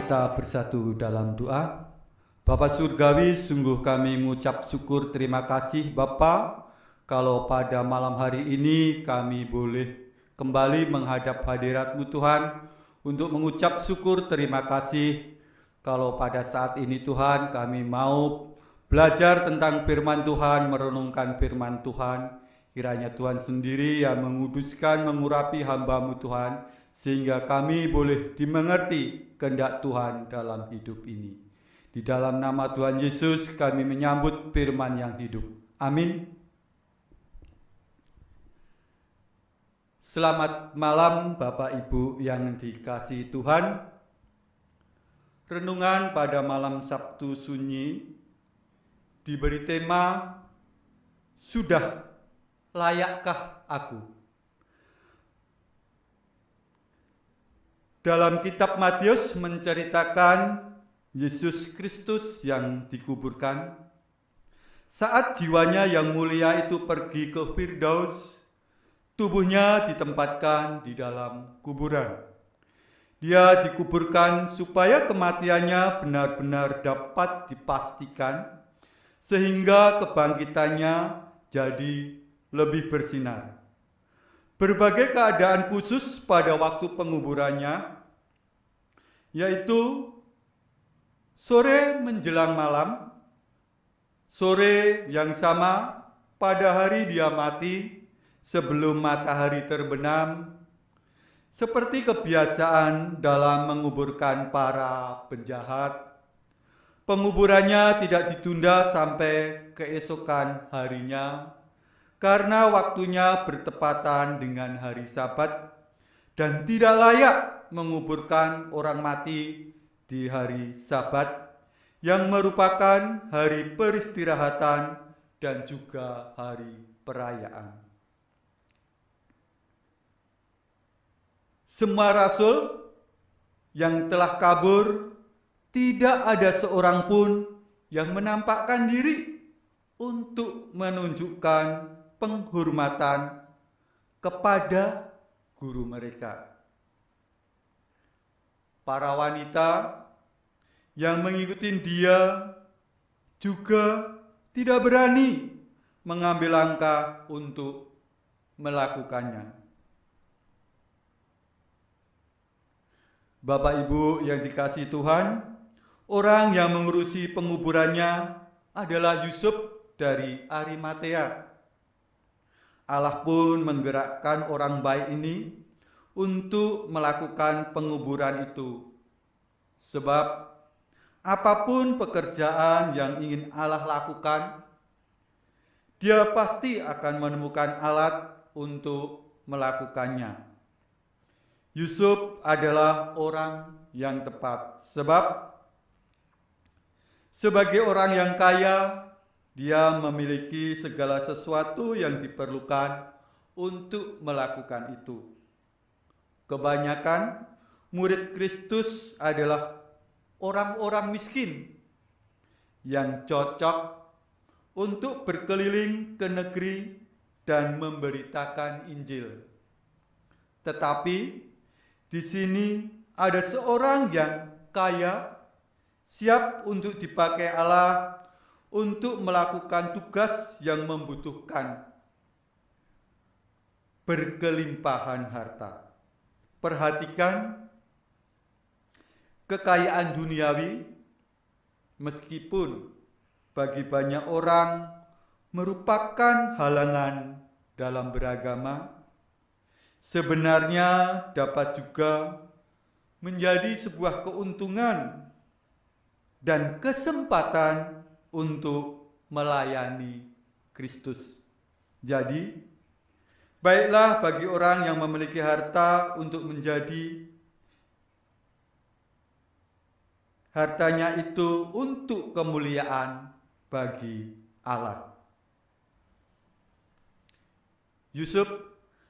kita bersatu dalam doa. Bapa Surgawi, sungguh kami mengucap syukur terima kasih Bapa, kalau pada malam hari ini kami boleh kembali menghadap hadirat-Mu Tuhan untuk mengucap syukur terima kasih. Kalau pada saat ini Tuhan kami mau belajar tentang firman Tuhan, merenungkan firman Tuhan. Kiranya Tuhan sendiri yang menguduskan, mengurapi hamba-Mu Tuhan, sehingga kami boleh dimengerti kehendak Tuhan dalam hidup ini. Di dalam nama Tuhan Yesus kami menyambut firman yang hidup. Amin. Selamat malam Bapak Ibu yang dikasihi Tuhan. Renungan pada malam Sabtu Sunyi diberi tema, Sudah layakkah aku? Dalam kitab Matius menceritakan Yesus Kristus yang dikuburkan. Saat jiwanya yang mulia itu pergi ke Firdaus, tubuhnya ditempatkan di dalam kuburan. Dia dikuburkan supaya kematiannya benar-benar dapat dipastikan, sehingga kebangkitannya jadi lebih bersinar. Berbagai keadaan khusus pada waktu penguburannya, yaitu sore menjelang malam, sore yang sama pada hari dia mati sebelum matahari terbenam, seperti kebiasaan dalam menguburkan para penjahat. Penguburannya tidak ditunda sampai keesokan harinya, karena waktunya bertepatan dengan hari Sabat dan tidak layak menguburkan orang mati di hari Sabat yang merupakan hari peristirahatan dan juga hari perayaan. Semua rasul yang telah kabur, tidak ada seorang pun yang menampakkan diri untuk menunjukkan penghormatan kepada guru mereka. Para wanita yang mengikuti dia juga tidak berani mengambil langkah untuk melakukannya. Bapak Ibu yang dikasihi Tuhan, orang yang mengurusi penguburannya adalah Yusuf dari Arimatea. Allah pun menggerakkan orang baik ini untuk melakukan penguburan itu. Sebab apapun pekerjaan yang ingin Allah lakukan, Dia pasti akan menemukan alat untuk melakukannya. Yusuf adalah orang yang tepat, sebab sebagai orang yang kaya, dia memiliki segala sesuatu yang diperlukan untuk melakukan itu. Kebanyakan murid Kristus adalah orang-orang miskin yang cocok untuk berkeliling ke negeri dan memberitakan Injil. Tetapi di sini ada seorang yang kaya, siap untuk dipakai Allah untuk melakukan tugas yang membutuhkan berkelimpahan harta. Perhatikan, kekayaan duniawi meskipun bagi banyak orang merupakan halangan dalam beragama, sebenarnya dapat juga menjadi sebuah keuntungan dan kesempatan untuk melayani Kristus. Jadi, baiklah bagi orang yang memiliki harta untuk menjadi hartanya itu untuk kemuliaan bagi Allah. Yusuf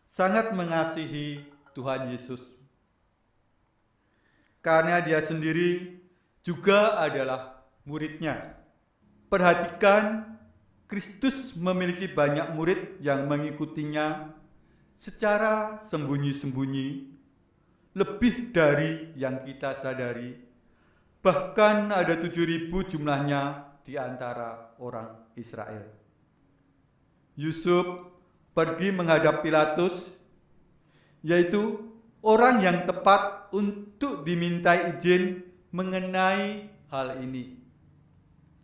sangat mengasihi Tuhan Yesus, karena dia sendiri juga adalah muridnya. Perhatikan, Kristus memiliki banyak murid yang mengikutinya secara sembunyi-sembunyi, lebih dari yang kita sadari, Bahkan ada 7.000 jumlahnya di antara orang Israel. Yusuf pergi menghadap Pilatus, yaitu orang yang tepat untuk dimintai izin mengenai hal ini.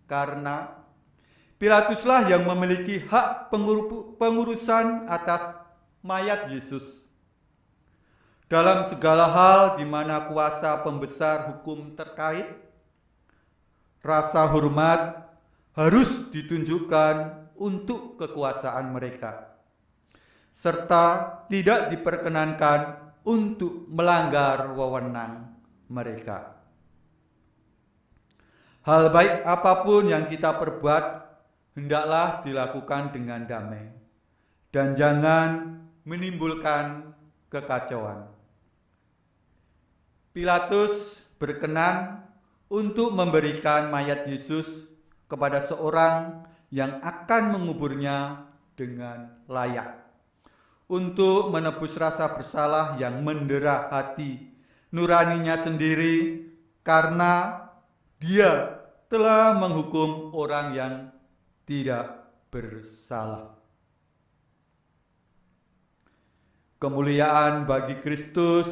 Karena Pilatuslah yang memiliki hak pengurusan atas mayat Yesus. Dalam segala hal di mana kuasa pembesar hukum terkait, rasa hormat harus ditunjukkan untuk kekuasaan mereka, serta tidak diperkenankan untuk melanggar wewenang mereka. Hal baik apapun yang kita perbuat, hendaklah dilakukan dengan damai, dan jangan menimbulkan kekacauan. Pilatus berkenan untuk memberikan mayat Yesus kepada seorang yang akan menguburnya dengan layak, untuk menebus rasa bersalah yang mendera hati nuraninya sendiri, karena dia telah menghukum orang yang tidak bersalah. Kemuliaan bagi Kristus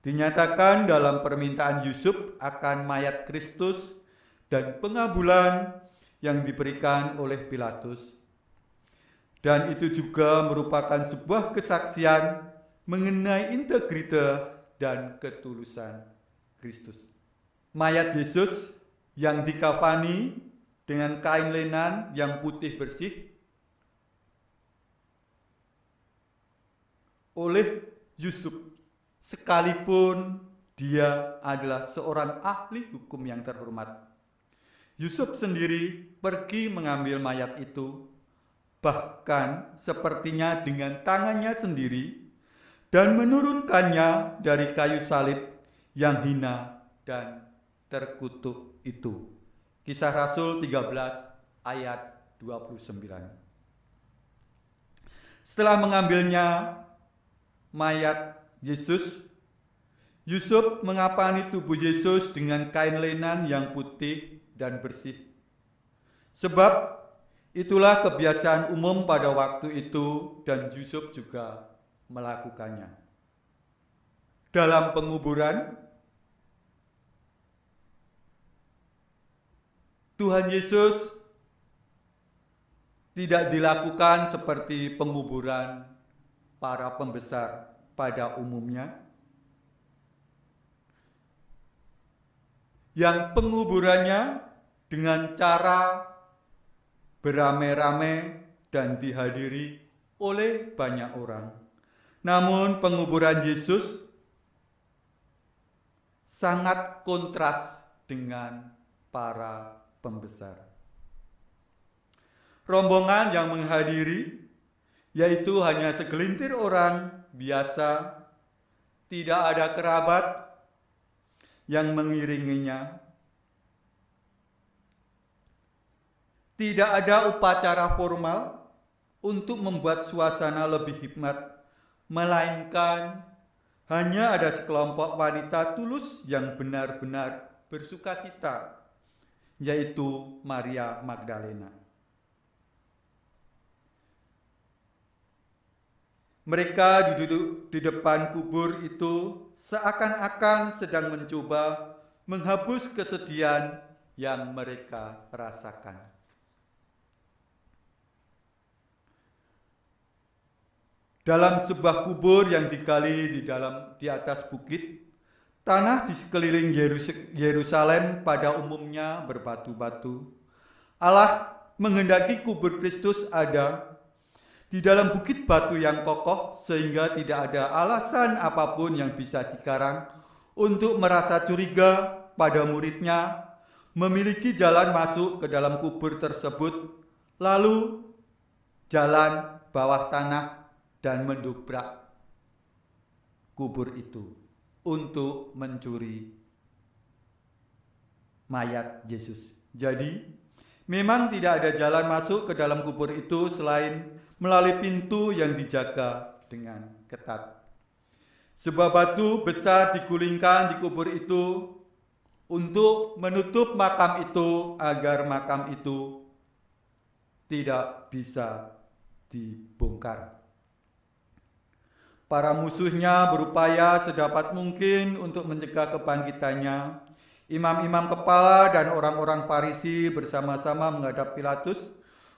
dinyatakan dalam permintaan Yusuf akan mayat Kristus dan pengabulan yang diberikan oleh Pilatus. Dan itu juga merupakan sebuah kesaksian mengenai integritas dan ketulusan Kristus. Mayat Yesus yang dikafani dengan kain lenan yang putih bersih oleh Yusuf, sekalipun dia adalah seorang ahli hukum yang terhormat. Yusuf sendiri pergi mengambil mayat itu, bahkan sepertinya dengan tangannya sendiri, dan menurunkannya dari kayu salib yang hina dan terkutuk itu. Kisah Rasul 13 ayat 29. Setelah mengambilnya mayat Yesus, Yusuf mengapani tubuh Yesus dengan kain lenan yang putih dan bersih. Sebab itulah kebiasaan umum pada waktu itu, dan Yusuf juga melakukannya. Dalam penguburan, Tuhan Yesus tidak dilakukan seperti penguburan para pembesar pada umumnya, yang penguburannya dengan cara beramai-ramai dan dihadiri oleh banyak orang. Namun penguburan Yesus sangat kontras dengan para pembesar. Rombongan yang menghadiri yaitu hanya segelintir orang biasa, tidak ada kerabat yang mengiringinya. Tidak ada upacara formal untuk membuat suasana lebih hikmat, melainkan hanya ada sekelompok wanita tulus yang benar-benar bersukacita, yaitu Maria Magdalena. Mereka duduk di depan kubur itu seakan-akan sedang mencoba menghapus kesedihan yang mereka rasakan. Dalam sebuah kubur yang digali di atas bukit, tanah di sekeliling Yerusalem pada umumnya berbatu-batu. Allah menghendaki kubur Kristus ada di dalam bukit batu yang kokoh, sehingga tidak ada alasan apapun yang bisa dikarang untuk merasa curiga pada muridnya memiliki jalan masuk ke dalam kubur tersebut, lalu jalan bawah tanah dan mendobrak kubur itu untuk mencuri mayat Yesus. Jadi, memang tidak ada jalan masuk ke dalam kubur itu selain melalui pintu yang dijaga dengan ketat. Sebuah batu besar digulingkan di kubur itu untuk menutup makam itu agar makam itu tidak bisa dibongkar. Para musuhnya berupaya sedapat mungkin untuk mencegah kebangkitannya. Imam-imam kepala dan orang-orang Farisi bersama-sama menghadap Pilatus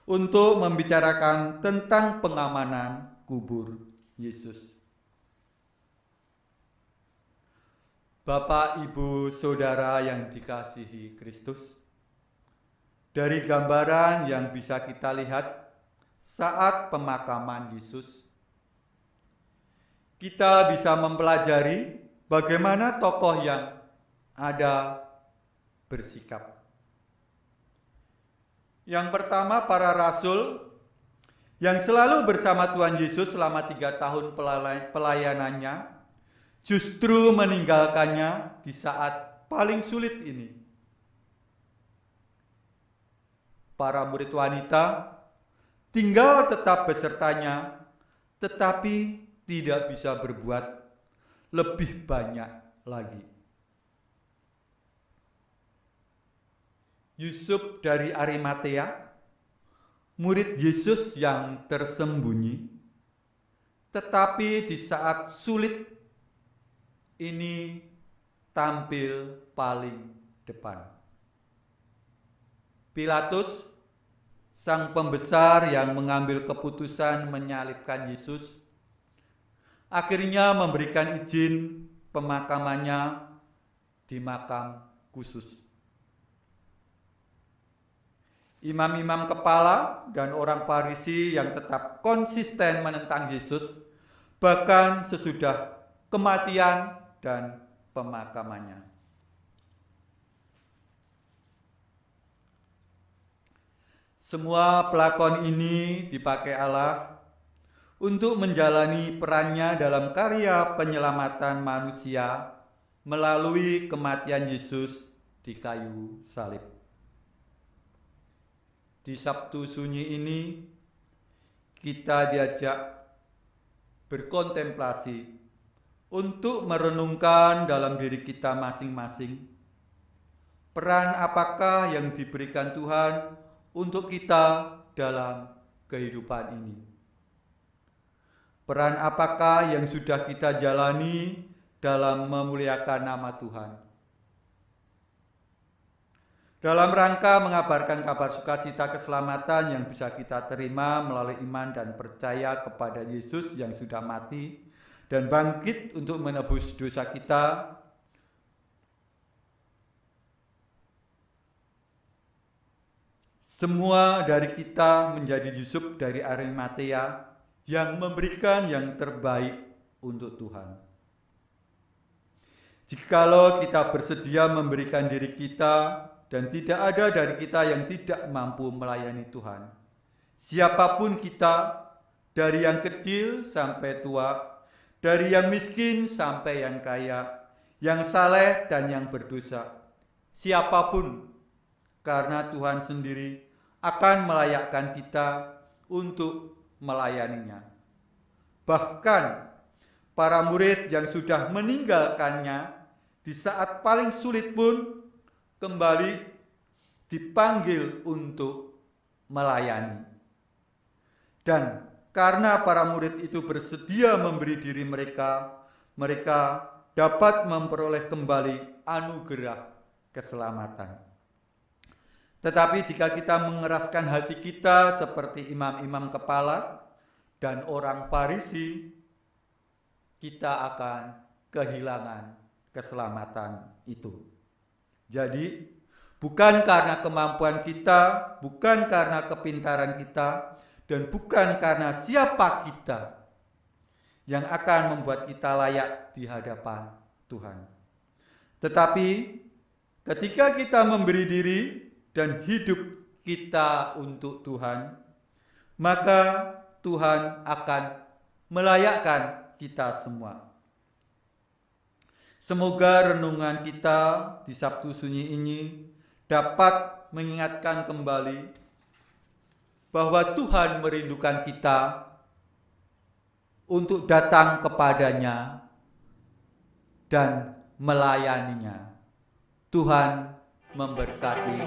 untuk membicarakan tentang pengamanan kubur Yesus. Bapak, Ibu, Saudara yang dikasihi Kristus, dari gambaran yang bisa kita lihat saat pemakaman Yesus, kita bisa mempelajari bagaimana tokoh yang ada bersikap. Yang pertama, para rasul yang selalu bersama Tuhan Yesus selama 3 tahun pelayanannya justru meninggalkannya di saat paling sulit ini. Para murid wanita tinggal tetap besertanya, tetapi tidak bisa berbuat lebih banyak lagi. Yusuf dari Arimatea, murid Yesus yang tersembunyi, tetapi di saat sulit ini tampil paling depan. Pilatus, sang pembesar yang mengambil keputusan menyalibkan Yesus, akhirnya memberikan izin pemakamannya di makam khusus. Imam-imam kepala dan orang Farisi yang tetap konsisten menentang Yesus, bahkan sesudah kematian dan pemakamannya. Semua pelakon ini dipakai Allah untuk menjalani perannya dalam karya penyelamatan manusia melalui kematian Yesus di kayu salib. Di Sabtu Sunyi ini kita diajak berkontemplasi untuk merenungkan dalam diri kita masing-masing peran apakah yang diberikan Tuhan untuk kita dalam kehidupan ini. Peran apakah yang sudah kita jalani dalam memuliakan nama Tuhan. Dalam rangka mengabarkan kabar sukacita keselamatan yang bisa kita terima melalui iman dan percaya kepada Yesus yang sudah mati dan bangkit untuk menebus dosa kita, semua dari kita menjadi Yusuf dari Arimatea yang memberikan yang terbaik untuk Tuhan. Jikalau kita bersedia memberikan diri kita dan tidak ada dari kita yang tidak mampu melayani Tuhan. Siapapun kita, dari yang kecil sampai tua, dari yang miskin sampai yang kaya, yang saleh dan yang berdosa. Siapapun, karena Tuhan sendiri akan melayakkan kita untuk melayaninya. Bahkan para murid yang sudah meninggalkannya di saat paling sulit pun kembali dipanggil untuk melayani. Dan karena para murid itu bersedia memberi diri mereka, mereka dapat memperoleh kembali anugerah keselamatan. Tetapi jika kita mengeraskan hati kita seperti imam-imam kepala dan orang Farisi, kita akan kehilangan keselamatan itu. Jadi, bukan karena kemampuan kita, bukan karena kepintaran kita, dan bukan karena siapa kita yang akan membuat kita layak di hadapan Tuhan. Tetapi, ketika kita memberi diri dan hidup kita untuk Tuhan, maka Tuhan akan melayakkan kita semua. Semoga renungan kita di Sabtu Sunyi ini dapat mengingatkan kembali bahwa Tuhan merindukan kita untuk datang kepadanya dan melayaninya. Tuhan memberkati.